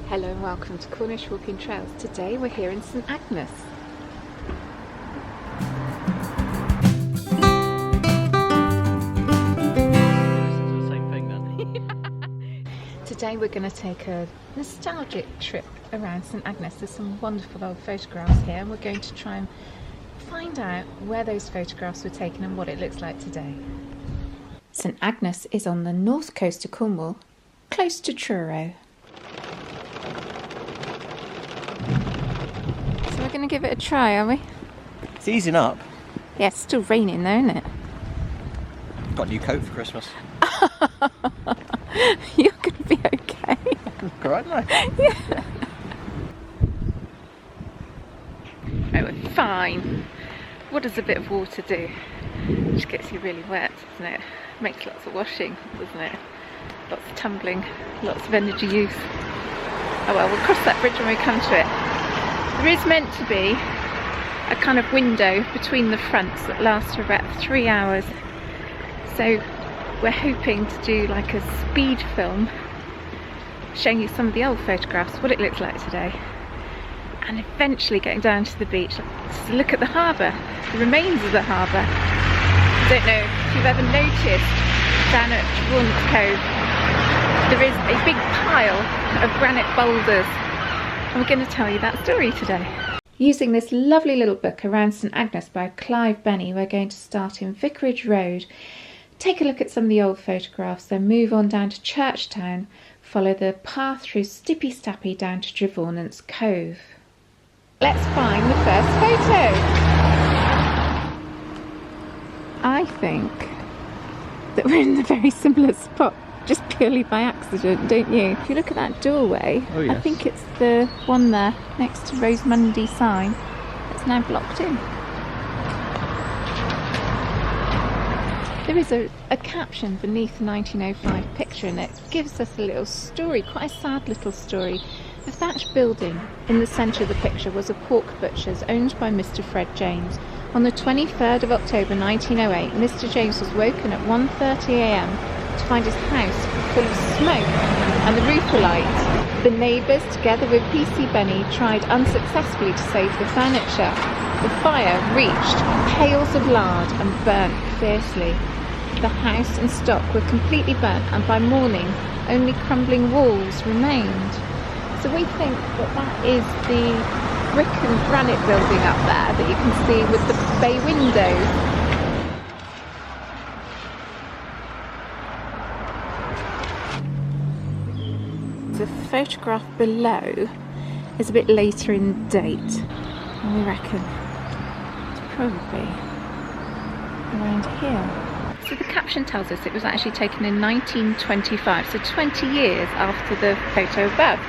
Hello and welcome to Cornish Walking Trails. Today we're here in St Agnes. Same thing then. Today we're going to take a nostalgic trip around St Agnes. There's some wonderful old photographs here and we're going to try and find out where those photographs were taken and what it looks like today. St Agnes is on the north coast of Cornwall, close to Truro. So we're going to give it a try, are we? It's easing up. Yeah, it's still raining though, isn't it? Got a new coat for Christmas. You're going to be okay. Alright, no? Yeah. Oh, we're fine. What does a bit of water do? It just gets you really wet, doesn't it? Makes lots of washing, doesn't it? Lots of tumbling, lots of energy use. Oh well, we'll cross that bridge when we come to it. There is meant to be a kind of window between the fronts that lasts for about 3 hours. So we're hoping to do like a speed film showing you some of the old photographs, what it looks like today, and eventually getting down to the beach to look at the harbour, the remains of the harbour. I don't know if you've ever noticed down at Trevaunance Cove there is a big pile of granite boulders, and we're going to tell you that story today. Using this lovely little book Around St Agnes by Clive Benny, we're going to start in Vicarage Road, take a look at some of the old photographs, then move on down to Churchtown, follow the path through Stippy Stappy down to Trevaunance Cove. Let's find the first photo. I think that we're in a very similar spot, just purely by accident, don't you? If you look at that doorway, oh, yes. I think it's the one there next to Rosemundy sign that's now blocked in. There is a caption beneath the 1905 picture, and it gives us a little story, quite a sad little story. The thatched building in the centre of the picture was a pork butcher's owned by Mr. Fred James. On the 23rd of October 1908, Mr. James was woken at 1:30 a.m. to find his house full of smoke and the roof alight. The neighbours, together with P.C. Benny, tried unsuccessfully to save the furniture. The fire reached pails of lard and burnt fiercely. The house and stock were completely burnt, and by morning only crumbling walls remained. So we think that that is the brick and granite building up there that you can see with the bay windows. The photograph below is a bit later in date, and we reckon it's probably around here. So the caption tells us it was actually taken in 1925, so 20 years after the photo above.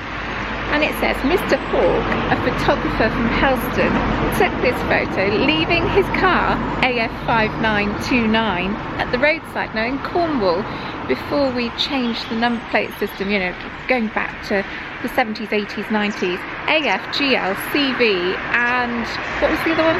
And it says, Mr. Hawke, a photographer from Helston, took this photo leaving his car, AF5929, at the roadside, now in Cornwall, before we changed the number plate system, you know, going back to the 70s, 80s, 90s, AF, GL, CV, and what was the other one?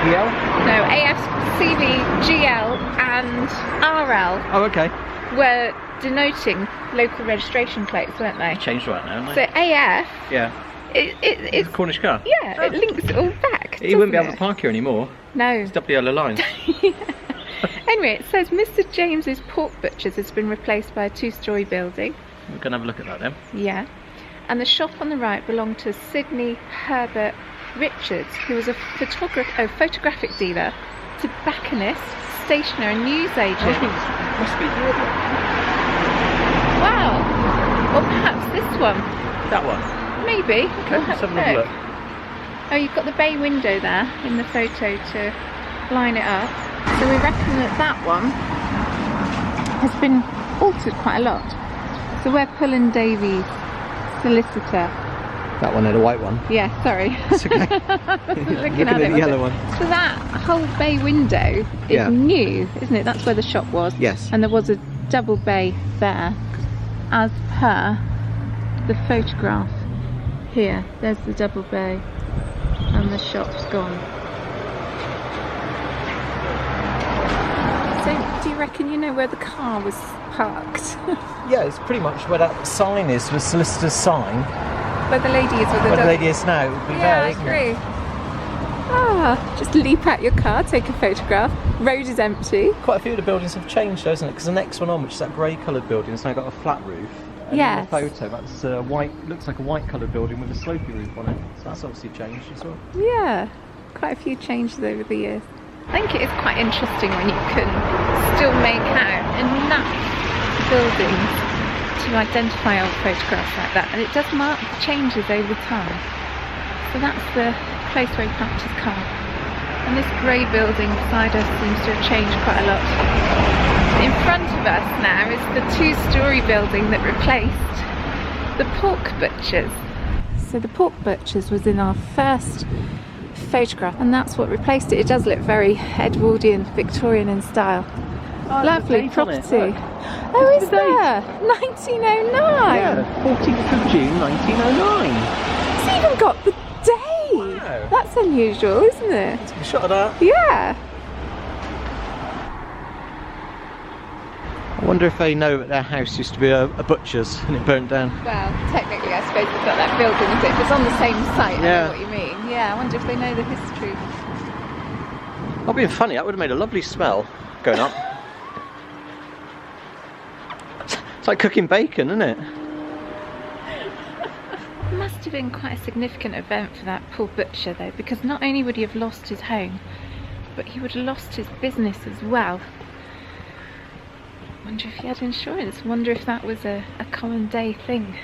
GL? No, AF, CV, GL, and RL. Oh, okay. Were denoting local registration plates, weren't they? Changed right now, haven't they? So AF, yeah. It's a Cornish car. Yeah, Oh. It links it all back. You wouldn't be able it? to park here anymore. No. It's double yellow line. Yeah. Anyway, it says Mr. James's Pork Butcher's has been replaced by a 2-storey building. We're going to have a look at that then. Yeah. And the shop on the right belonged to Sidney Herbert Richards, who was a photographic dealer, tobacconist, stationer and newsagent. Must be your one. Wow. Or perhaps this one. That one? Maybe. Okay, let's have another look. Oh, you've got the bay window there in the photo to line it up. So we reckon that that one has been altered quite a lot. So we're Pullen Davies, solicitor. That one had a white one. Yeah, sorry. It's okay. Looking at the yellow one. So that whole bay window is new, isn't it? That's where the shop was. Yes. And there was a double bay there, as per the photograph here. There's the double bay, and the shop's gone. So, do you reckon you know where the car was parked? Yeah, it's pretty much where that sign is, the solicitor's sign. where the lady is with the Where dog. the lady is now, it would be Yeah, there, I isn't agree. it? Ah, just leap out your car, take a photograph. Road is empty. Quite a few of the buildings have changed, though, isn't it? Because the next one on, which is that grey-coloured building, has now got a flat roof. And Yes. in the photo, that's a white, looks like a white-coloured building with a slopey roof on it. So that's obviously changed as well. Yeah, quite a few changes over the years. I think it is quite interesting when you can still make out enough buildings to identify old photographs like that, and it does mark the changes over time. So that's the place where he parked his car. And this grey building beside us seems to have changed quite a lot. In front of us now is the two-storey building that replaced the pork butchers. So the pork butchers was in our first photograph, and that's what replaced it. It does look very Edwardian, Victorian in style. Oh, Lovely property. Oh, is there? 1909. Yeah, 14th of June 1909. It's even got the day. Wow. That's unusual, isn't it? Take a shot of that. Yeah. I wonder if they know that their house used to be a butcher's and it burnt down. Well, technically, I suppose they've got that building, is it? If it's on the same site, I Yeah. know what you mean. Yeah, I wonder if they know the history. That would have been funny. That would have made a lovely smell going up. It's like cooking bacon, isn't it? It must have been quite a significant event for that poor butcher, though, because not only would he have lost his home, but he would have lost his business as well. Wonder if he had insurance. Wonder if that was a common day thing.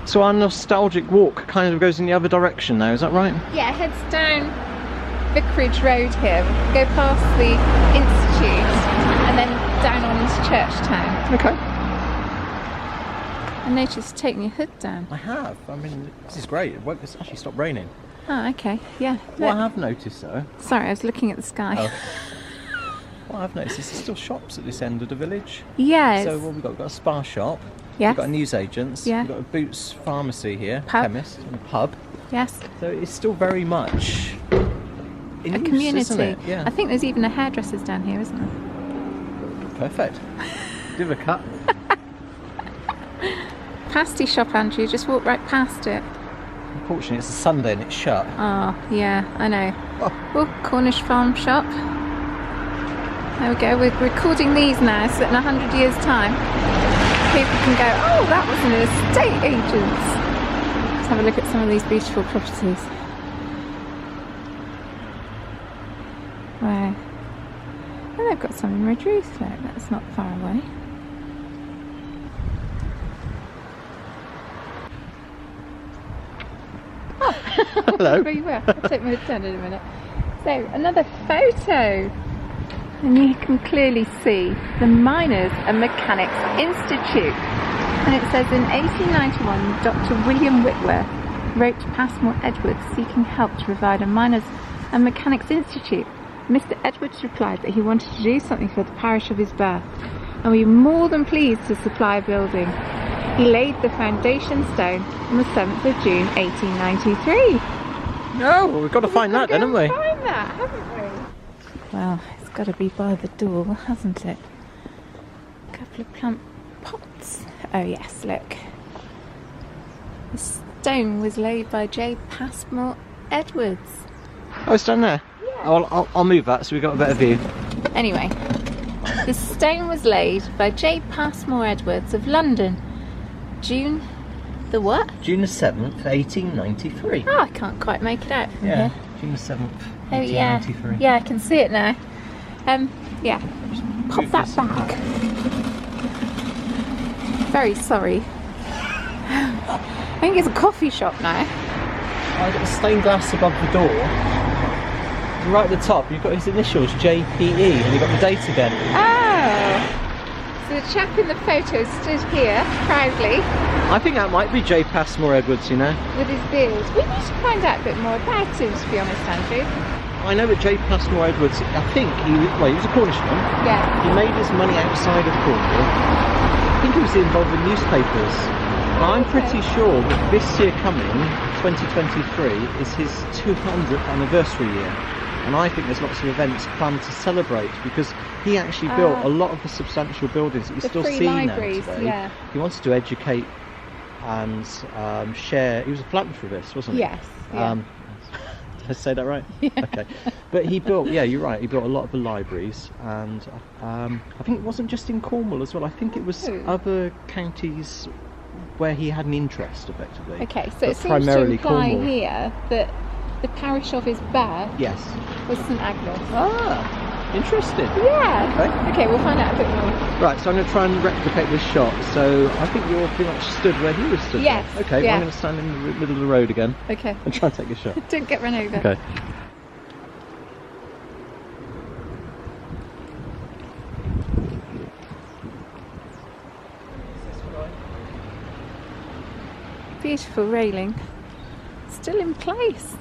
So our nostalgic walk kind of goes in the other direction now, is that right? Yeah, heads down Vicarage Road here. Go past the Institute and then down on into Churchtown. Okay. I noticed taking your hood down. I have. I mean, this is great. It's actually stopped raining. Oh, okay. Yeah. What I Look. have noticed, though, Sorry, I was looking at the sky. Oh. what I've noticed is there's still shops at this end of the village. Yes. So what we've got a spa shop. Yes. We've got a newsagents. Yeah. We've got a Boots pharmacy here, Pub. chemist, and a pub. Yes. So it's still very much in A use, community. isn't it? Yeah. I think there's even a hairdresser's down here, isn't there? Perfect. Give it a cut. Pasty shop, Andrew. Just walk right past it. Unfortunately, it's a Sunday and it's shut. Oh, yeah, I know. Oh. Oh, Cornish farm shop. There we go. We're recording these now, so that in 100 years' time, people can go, oh, that was an estate agent's. Let's have a look at some of these beautiful properties. Wow. And they've got some in Redruth, look. That's not far away. Hello. Very well. I'll take my hood down in a minute. So, another photo. And you can clearly see the Miners and Mechanics Institute. And it says in 1891, Dr. William Whitworth wrote to Passmore Edwards seeking help to provide a Miners and Mechanics Institute. Mr. Edwards replied that he wanted to do something for the parish of his birth, and we were more than pleased to supply a building. He laid the foundation stone on the 7th of June 1893. No, well, we've got to find that then, haven't we? Find that, haven't we? Well, it's got to be by the door, hasn't it? A couple of plump pots. Oh yes, look. The stone was laid by J. Passmore Edwards. Oh, it's down there. I'll move that so we've got a better view. Anyway, the stone was laid by J. Passmore Edwards of London, June the what? June the 7th, 1893. Oh, I can't quite make it out from Yeah, here. June the 7th, Oh yeah, 1893. yeah, I can see it now. Yeah, pop move that this back. Very sorry. I think it's a coffee shop now. I've got the stained glass above the door. And right at the top, you've got his initials, JPE, and you've got the date again. Oh, so the chap in the photo stood here proudly I think that might be J. Passmore Edwards, you know. with his beard. We need to find out a bit more about him, to be honest, Andrew. I know that J. Passmore Edwards, I think he was a Cornishman. Yeah. He made his money outside of Cornwall. I think he was involved in newspapers. And I'm pretty sure that this year coming, 2023, is his 200th anniversary year. And I think there's lots of events planned to celebrate because he actually built a lot of the substantial buildings that you The still free see libraries, now today. yeah. He wanted to educate and share. He was a philanthropist, wasn't he? Yes. Yeah. Did I say that right? Yeah. Okay. But he built, yeah, you're right, he built a lot of the libraries, and I think it wasn't just in Cornwall as well, I think it was other counties where he had an interest, effectively. Okay, so but it seems to primarily imply Cornwall. here that the parish of his birth Yes. was St Agnes. Ah, interesting. Yeah. Okay, we'll find out a bit more. Right, so I'm going to try and replicate this shot. So I think you're pretty much stood where he was stood. Yes. Okay, well, Yeah. I'm going to stand in the middle of the road again Okay. and try and take a shot. Don't get run over. Okay. Beautiful railing. Still in place.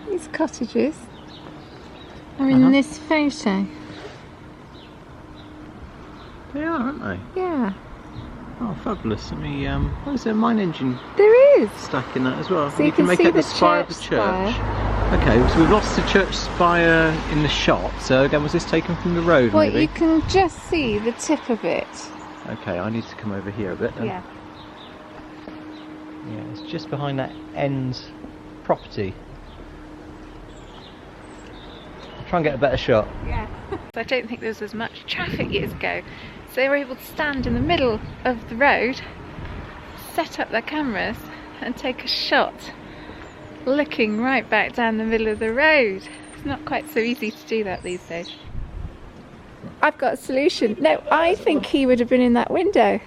These cottages are in this photo. They are, aren't they? Yeah, Oh, fabulous. Let me, oh, is there a mine engine there is. stack in that as well? So you can make see out the the spire of the church church. spire. Okay, so we've lost the church spire in the shot. So again, was this taken from the road, Well, maybe? you can just see the tip of it. Okay, I need to come over here a bit then. Yeah. Yeah, it's just behind that end property. I'll try and get a better shot. Yeah. I don't think there was as much traffic years ago, so they were able to stand in the middle of the road, set up their cameras and take a shot looking right back down the middle of the road. It's not quite so easy to do that these days. I've got a solution. No, I think he would have been in that window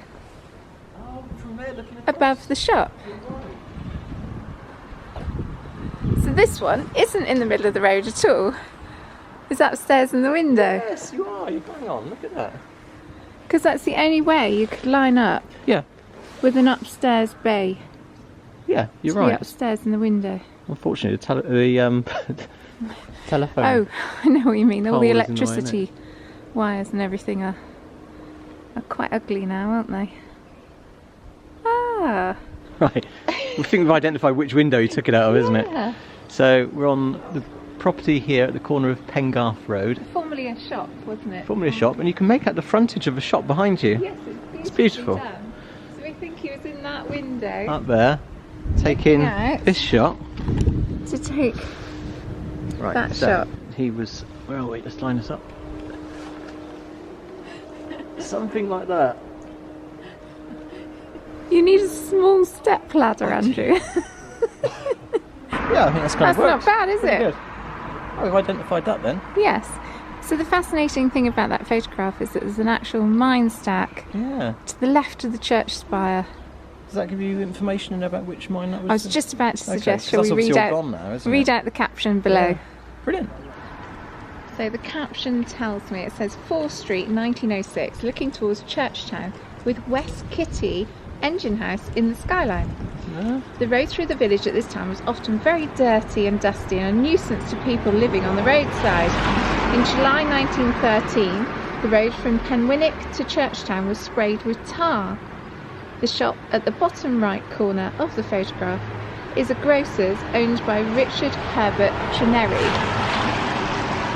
Oh, from there looking above the shop. So this one isn't in the middle of the road at all. It's upstairs in the window. Yes, you are. You bang on. Look at that. Because that's the only way you could line up Yeah, with an upstairs bay. yeah, you're to be right. upstairs in the window. Unfortunately, the telephone. Oh, I know what you mean. All Pole the is in the way, electricity wires and everything are quite ugly now, aren't they? Ah, Right. We think we've identified which window you took it out of, isn't it? yeah. So we're on the property here at the corner of Pengarth Road. Formerly a shop, wasn't it? Formerly a shop, and you can make out the frontage of a shop behind you. Yes, It's beautiful. done. So we think he was in that window Up there, taking out. this shot. to take Right, that so shot. he was. Where are we? Let's line this up. Something like that. You need a small step ladder, Andrew. Yeah, I think that's kind That's of works. not bad, is Pretty it? good. Oh, we've identified that then. Yes. So the fascinating thing about that photograph is that there's an actual mine stack Yeah. to the left of the church spire. Does that give you information about which mine that was? I was just about to Okay, suggest, 'cause shall that's we obviously read all out, gone now, isn't read it? out the caption below? Yeah. Brilliant. So the caption tells me, it says 4th Street 1906, looking towards Churchtown with West Kitty engine house in the skyline. Yeah. The road through the village at this time was often very dirty and dusty and a nuisance to people living on the roadside. In July 1913, the road from Penwinnock to Churchtown was sprayed with tar. The shop at the bottom right corner of the photograph is a grocer's owned by Richard Herbert Trenary.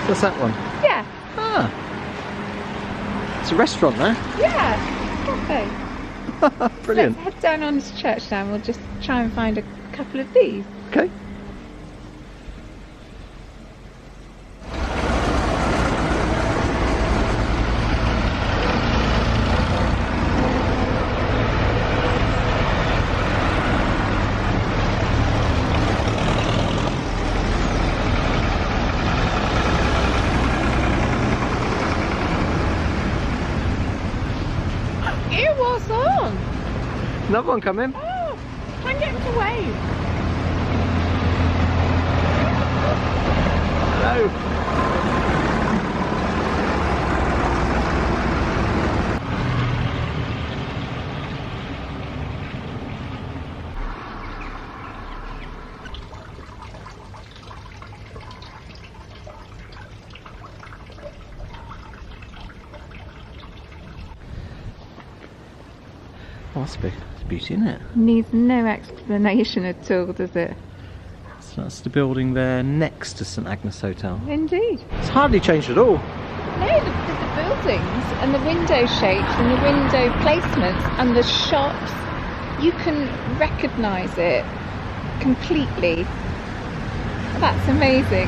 What's that one? Yeah, Ah. It's a restaurant there. yeah, cafe. Brilliant. Let's head down onto Churchtown. We'll just try and find a couple of these. Okay. It was on. Another one coming. Oh, try and get him to wave. Hello. Oh, that's a beauty, isn't it? Needs no explanation at all, does it? So that's the building there next to St Agnes Hotel. Indeed. It's hardly changed at all. No, the buildings and the window shapes and the window placements and the shops, you can recognise it completely. That's amazing.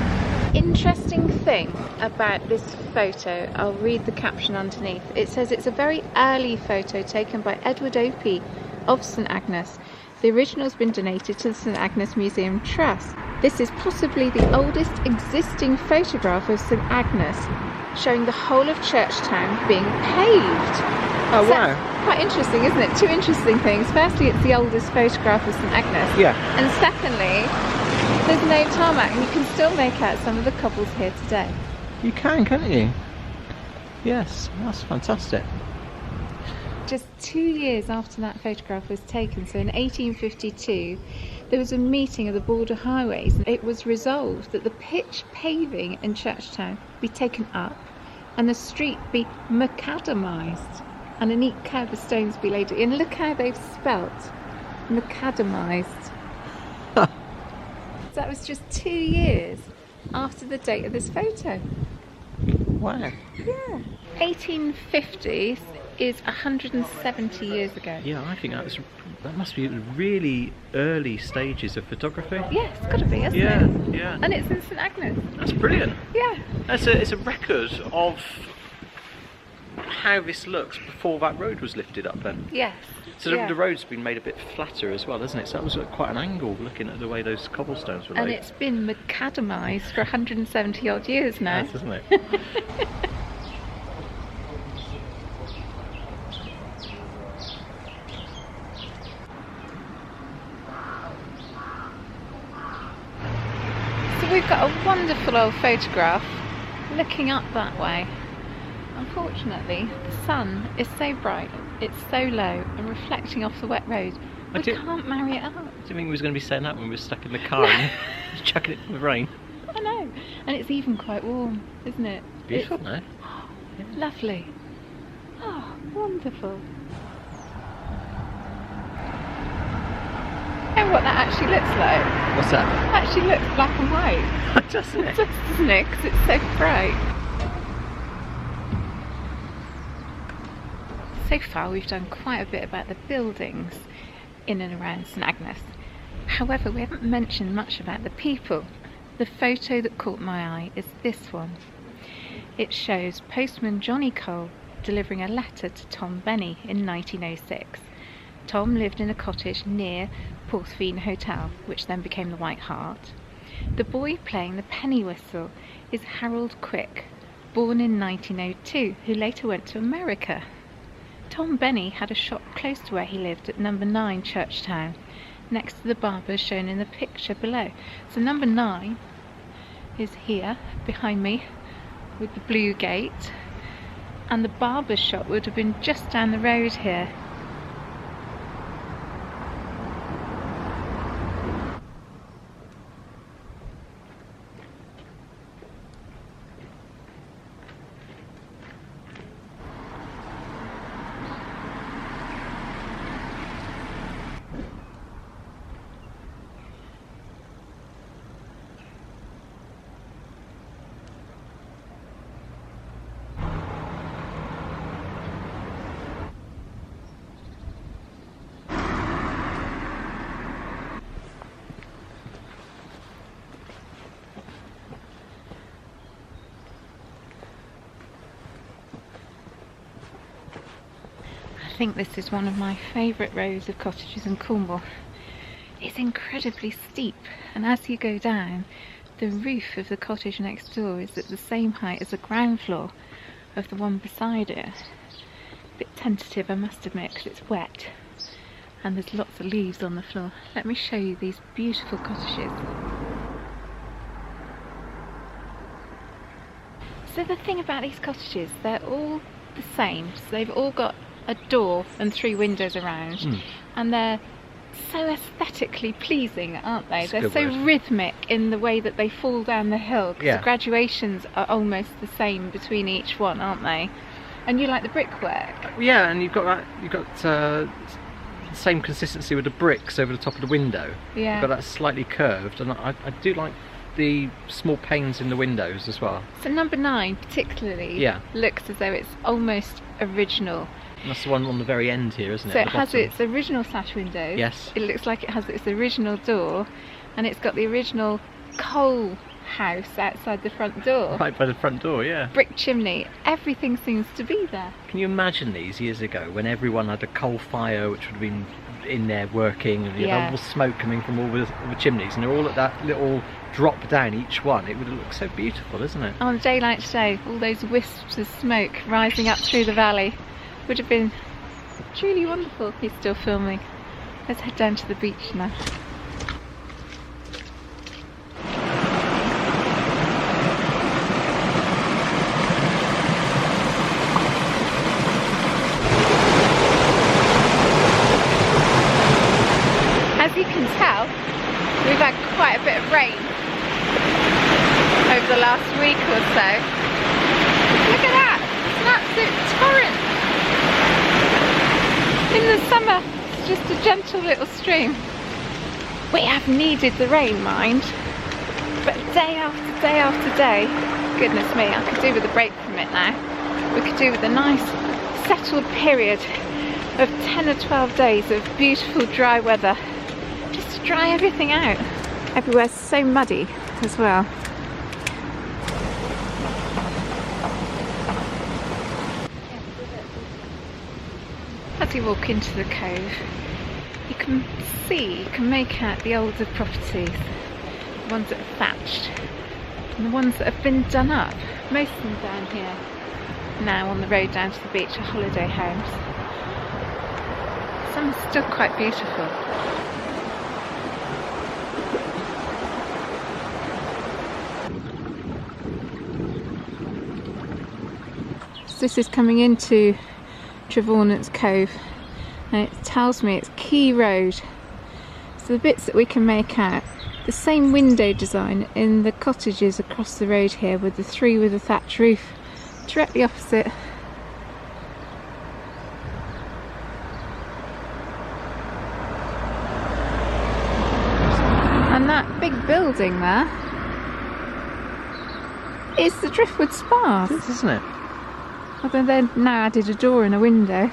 Interesting thing about this photo, I'll read the caption underneath. It says it's a very early photo taken by Edward Opie of St Agnes. The original has been donated to the St Agnes Museum Trust. This is possibly the oldest existing photograph of St Agnes, showing the whole of Churchtown being paved. Oh, So wow. that's quite interesting, isn't it? Two interesting things. Firstly, it's the oldest photograph of St Agnes. Yeah. And secondly, there's no tarmac and you can still make out some of the cobbles here today. You can, can't you? Yes, that's fantastic. Just 2 years after that photograph was taken, so in 1852, there was a meeting of the Board of Highways. It was resolved that the pitch paving in Churchtown be taken up and the street be macadamised and a neat curb of stones be laid in. Look how they've spelt macadamised. So that was just 2 years after the date of this photo. Wow. Yeah. 1850s is 170 years ago. Yeah, I think that must be really early stages of photography. Yeah, it's got to be, hasn't Yeah, it? yeah. And it's in St Agnes. That's brilliant. Yeah. It's a record of how this looks before that road was lifted up then. Yes. So yeah. the road's been made a bit flatter as well, hasn't it? So that was quite an angle looking at the way those cobblestones were laid. And it's been macadamised for 170 odd years now. Yes, isn't it? So we've got a wonderful old photograph looking up that way. Unfortunately, the sun is so bright, it's so low and reflecting off the wet road. We can't marry it up. I didn't think we was going to be saying that when we were stuck in the car and chucking it in the rain. I know. And it's even quite warm, isn't it? Beautiful, no? It's lovely. Oh, wonderful. And what that actually looks like. What's that? It actually looks black and white. Doesn't it? Doesn't it? Because it's so bright. So far we've done quite a bit about the buildings in and around St Agnes. However, we haven't mentioned much about the people. The photo that caught my eye is this one. It shows postman Johnny Cole delivering a letter to Tom Benny in 1906. Tom lived in a cottage near Porthveen Hotel, which then became the White Hart. The boy playing the penny whistle is Harold Quick, born in 1902, who later went to America. Tom Benny had a shop close to where he lived at number 9 Churchtown, next to the barber shown in the picture below. So number 9 is here behind me with the blue gate, and the barber shop would have been just down the road here. I think this is one of my favourite rows of cottages in Cornwall. It's incredibly steep, and as you go down, the roof of the cottage next door is at the same height as the ground floor of the one beside it. A bit tentative, I must admit, because it's wet and there's lots of leaves on the floor. Let me show you these beautiful cottages. So the thing about these cottages, they're all the same. So they've all got a door and 3 windows around, and they're so aesthetically pleasing, aren't they? They're so rhythmic in the way that they fall down the hill, because the graduations are almost the same between each one, aren't they? And you like the brickwork? Yeah, and you've got the same consistency with the bricks over the top of the window. Yeah. But that's slightly curved, and I do like the small panes in the windows as well. So number 9 particularly looks as though it's almost original. And that's the one on the very end here, isn't it? So it has its original sash windows. Yes. It looks like it has its original door, and it's got the original coal house outside the front door. Right by the front door, yeah. Brick chimney. Everything seems to be there. Can you imagine these years ago when everyone had a coal fire which would have been in there working, and you had all the smoke coming from all the chimneys, and they're all at that little drop down each one? It would have looked so beautiful, isn't it? On a day like today, all those wisps of smoke rising up through the valley would have been truly wonderful. He's still filming. Let's head down to the beach now. As you can tell, we've had quite a bit of rain over the last week or so. Look at that! It's an absolute torrent! In the summer, it's just a gentle little stream. We have needed the rain, mind, but day after day after day, goodness me, I could do with a break from it now. We could do with a nice settled period of 10 or 12 days of beautiful dry weather, just to dry everything out. Everywhere's so muddy as well. As you walk into the cove, you can make out the older properties, the ones that are thatched, and the ones that have been done up. Most of them down here now on the road down to the beach are holiday homes. Some are still quite beautiful. So this is coming into Trevaunance Cove, and it tells me it's Key Road. So the bits that we can make out, the same window design in the cottages across the road here, with the 3 with a thatch roof directly opposite. And that big building there is the Driftwood Spas. It is, isn't it? Although they've now added a door and a window.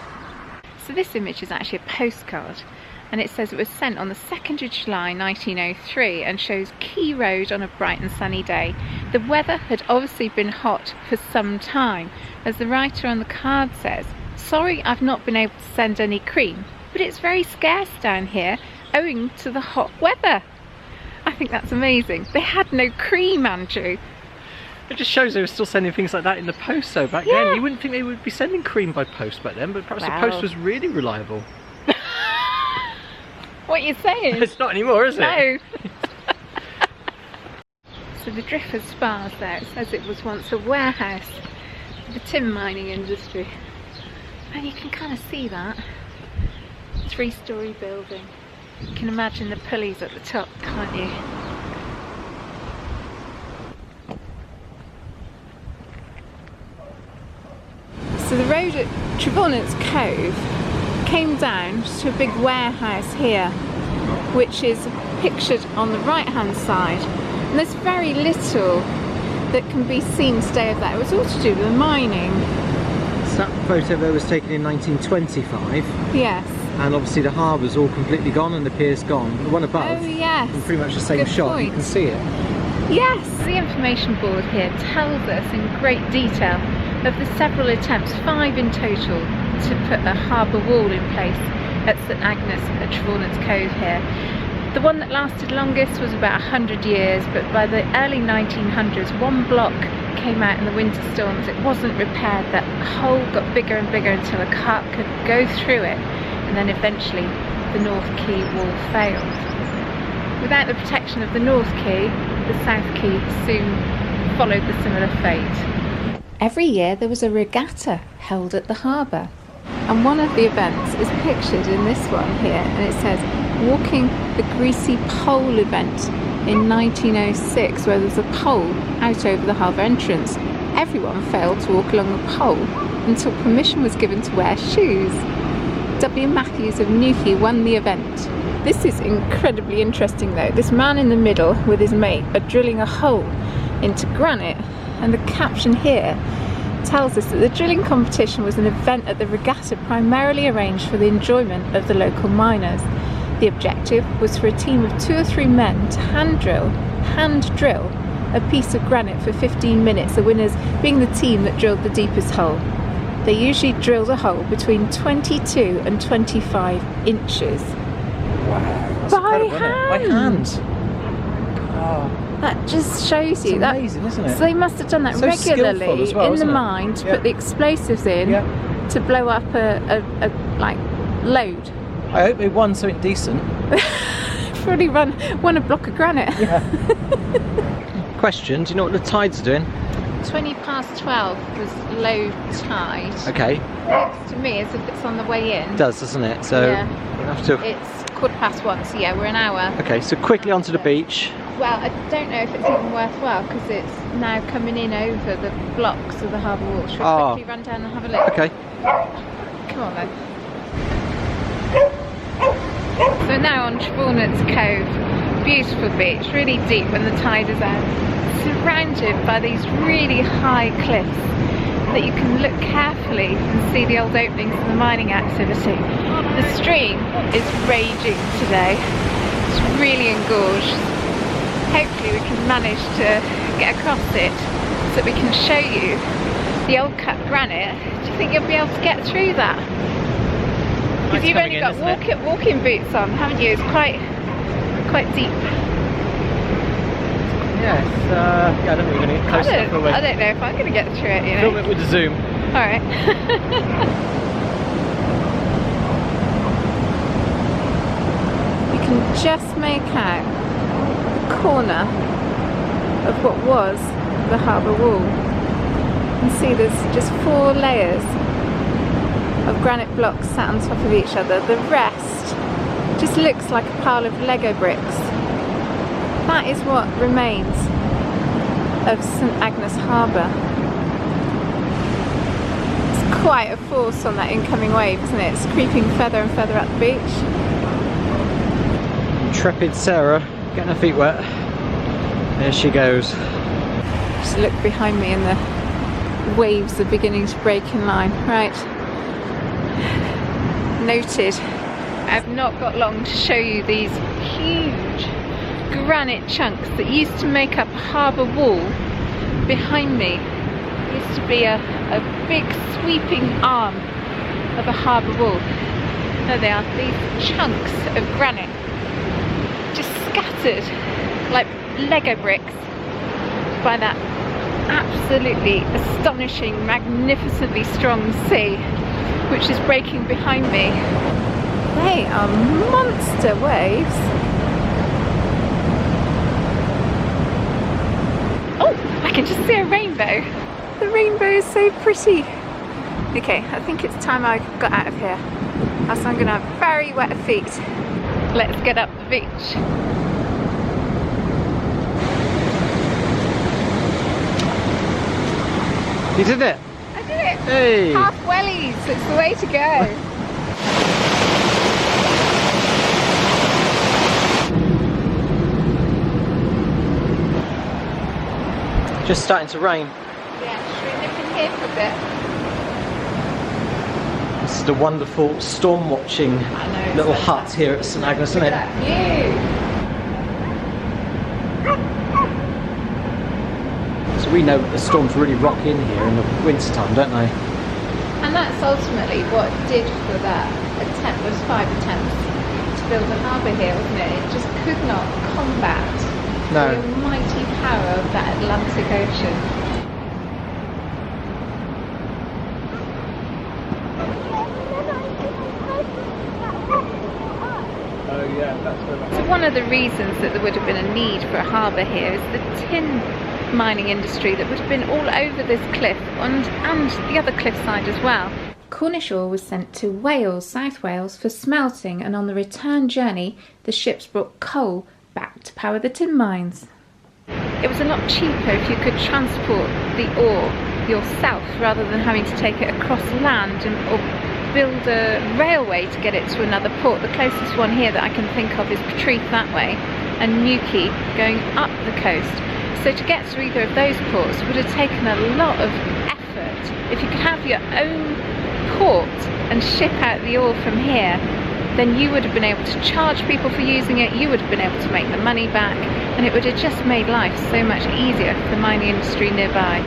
So this image is actually a postcard, and it says it was sent on the 2nd of July 1903 and shows Key Road on a bright and sunny day. The weather had obviously been hot for some time. As the writer on the card says, "Sorry I've not been able to send any cream, but it's very scarce down here owing to the hot weather." I think that's amazing. They had no cream, Andrew. It just shows they were still sending things like that in the post though back then. You wouldn't think they would be sending cream by post back then, but perhaps the post was really reliable. What are you saying? It's not anymore, is it? No. So the Driftwood Spas there, it says it was once a warehouse for the tin mining industry. And you can kind of see that. 3-storey building. You can imagine the pulleys at the top, can't you? So the road at Trevaunance Cove came down to a big warehouse here, which is pictured on the right hand side, and there's very little that can be seen today of that. It was all to do with the mining. So that photo there was taken in 1925. Yes. And obviously the harbour's all completely gone and the pier's gone. The one above, oh yes, in pretty much the same shot, point. You can see it. Yes, the information board here tells us in great detail of the several attempts, 5 in total, to put a harbour wall in place at St Agnes at Trevaunance Cove here. The one that lasted longest was about 100 years, but by the early 1900s, one block came out in the winter storms. It wasn't repaired. That hole got bigger and bigger until a cart could go through it, and then eventually the North Quay wall failed. Without the protection of the North Quay, the South Quay soon followed the similar fate. Every year there was a regatta held at the harbour, and one of the events is pictured in this one here, and it says Walking the Greasy Pole event in 1906, where there's a pole out over the harbour entrance. Everyone failed to walk along the pole until permission was given to wear shoes. W. Matthews of Newquay won the event. This is incredibly interesting though. This man in the middle with his mate are drilling a hole into granite, and the caption here tells us that the drilling competition was an event at the regatta primarily arranged for the enjoyment of the local miners. The objective was for a team of 2 or 3 men to hand drill a piece of granite for 15 minutes, the winners being the team that drilled the deepest hole. They usually drilled a hole between 22 and 25 inches. Wow. That's By incredible, isn't it? By hand. Oh. That just shows you It's that. amazing, isn't it? So they must have done that So regularly skillful as well, in the isn't it? mine to Yeah. put the explosives in to blow up a like load. I hope they won something decent. Probably won a block of granite. Yeah. Question, do you know what the tides are doing? 12 was low tide. Okay. Looks to me as if it's on the way in. It does, doesn't it? So Yeah. we'll have to... It's 1:15, so yeah, we're an hour. Okay, so quickly onto the beach. Well, I don't know if it's even worthwhile because it's now coming in over the blocks of the harbour wall. Should we quickly run down and have a look? Okay. Come on then. So now on Trevaunance Cove, beautiful beach, really deep when the tide is out, surrounded by these really high cliffs that you can look carefully and see the old openings of the mining activity. The stream is raging today, it's really engorged. Hopefully we can manage to get across it so that we can show you the old cut granite. Do you think you'll be able to get through that? Because you've only got walking boots on, haven't you? It's quite deep. Yes, yeah, I don't think we're going to get close enough, will we? I don't know if I'm going to get through it, you know. Film it with the zoom. Alright. You can just make out the corner of what was the harbour wall. You can see there's just 4 layers of granite blocks sat on top of each other. The rest just looks like a pile of Lego bricks. That is what remains of St Agnes harbour. It's quite a force on that incoming wave, isn't it? It's creeping further and further up the beach. Intrepid Sarah getting her feet wet. There she goes. Just look behind me and the waves are beginning to break in line. Right. Noted. I've not got long to show you these huge granite chunks that used to make up a harbour wall behind me. It used to be a big sweeping arm of a harbour wall. There they are, these chunks of granite just scattered like Lego bricks by that absolutely astonishing, magnificently strong sea which is breaking behind me. They are monster waves. Oh, I can just see a rainbow. The rainbow is so pretty. Okay, I think it's time I got out of here, else I'm gonna have very wet feet. Let's get up the beach. You did it! I did it! Hey! Half wellies, it's the way to go. Just starting to rain. Yeah, should we nip in here for a bit? This is the wonderful storm watching little hut here at St Agnes, isn't it? That view. So we know that the storms really rock in here in the winter time, don't they? And that's ultimately what it did for that attempt. There was 5 attempts to build a harbour here, wasn't it? It just could not combat the almighty power of that Atlantic Ocean. Oh yeah, that's where So one of the reasons that there would have been a need for a harbour here is the tin mining industry that would have been all over this cliff and the other cliffside as well. Cornish ore was sent to Wales, South Wales, for smelting, and on the return journey the ships brought coal back to power the tin mines. It was a lot cheaper if you could transport the ore yourself rather than having to take it across land or build a railway to get it to another port. The closest one here that I can think of is Portreath that way, and Newquay going up the coast. So to get to either of those ports would have taken a lot of effort. If you could have your own port and ship out the ore from here, then you would have been able to charge people for using it, you would have been able to make the money back, and it would have just made life so much easier for the mining industry nearby.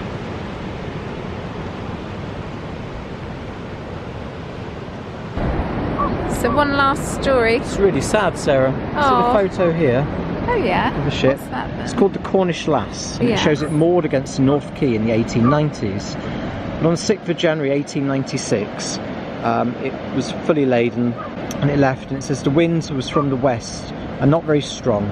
So one last story. It's really sad, Sarah. Oh. See the photo here Oh yeah? of the ship? What's that then? It's called the Cornish Lass, and Yeah. it shows it moored against the North Quay in the 1890s. But on the 6th of January 1896, it was fully laden and it left, and it says the wind was from the west and not very strong.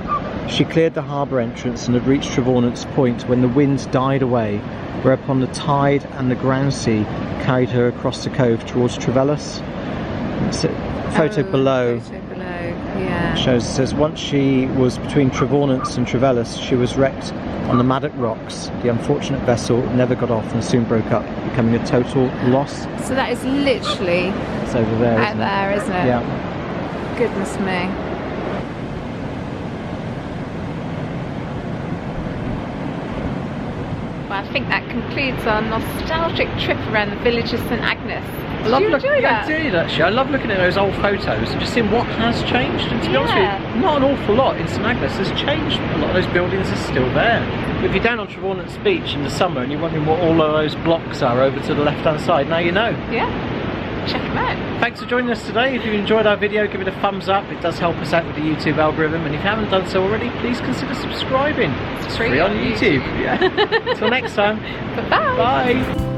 She cleared the harbour entrance and had reached Trevaunance Point when the wind died away, whereupon the tide and the ground sea carried her across the cove towards Trevaunance. It's a photo below. Photo below, yeah. Says once she was between Trevaunance and Trevaunance, she was wrecked on the Maddock Rocks. The unfortunate vessel never got off and soon broke up, becoming a total loss. So that is literally It's over there, out there, isn't it? Yeah. Goodness me. Well, I think that concludes our nostalgic trip around the village of St Agnes. Did you enjoy that? I did actually. I love looking at those old photos and just seeing what has changed. And to be honest Yeah. with you, not an awful lot in St Agnes has changed. A lot of those buildings are still there. But if you're down on Trevaunance Beach in the summer and you're wondering what all of those blocks are over to the left-hand side, now you know. Yeah, check them out. Thanks for joining us today. If you enjoyed our video, give it a thumbs up. It does help us out with the YouTube algorithm. And if you haven't done so already, please consider subscribing. It's free on YouTube. Yeah. Until next time. Bye-bye. Bye.